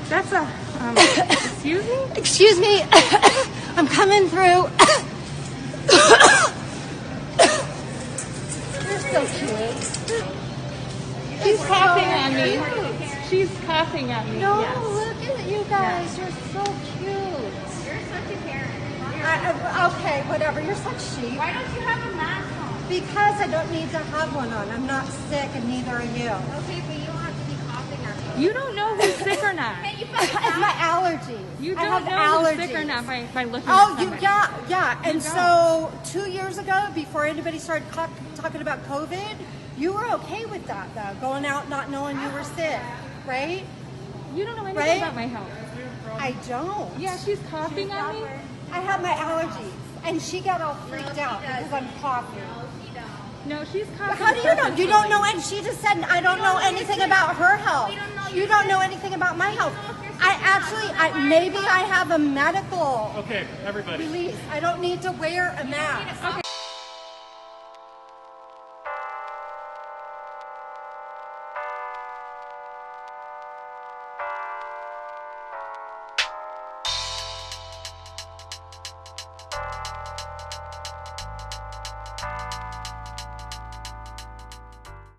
That's a, excuse me? Excuse me. I'm coming through. You're so cute. She's coughing on me. She's coughing at me. No, Yes. look at you guys. You're so cute. You're such a Karen. Okay, whatever. You're such sheep. Why don't you have a mask on? Because I don't need to have one on. I'm not sick, and neither are you. Okay, but you don't have to be coughing at me. You don't know who's sick or not. Can't you put It's it down? my allergies. You I don't have know allergies. who's sick or not by looking Oh, at you somebody. yeah. And You so 2 years ago, before anybody started talking about COVID, you were okay with that, though, going out not knowing you were sick, right? You don't know anything Right? about my health. I don't. Yeah, she's coughing on me. I have my allergies, and she got all freaked out because I'm coughing. No, she's coughing. How do you know? You don't know, and she just said I don't know anything about her health. You don't know anything about my health. Maybe I have a medical Okay, everybody. release. I don't need to wear a mask.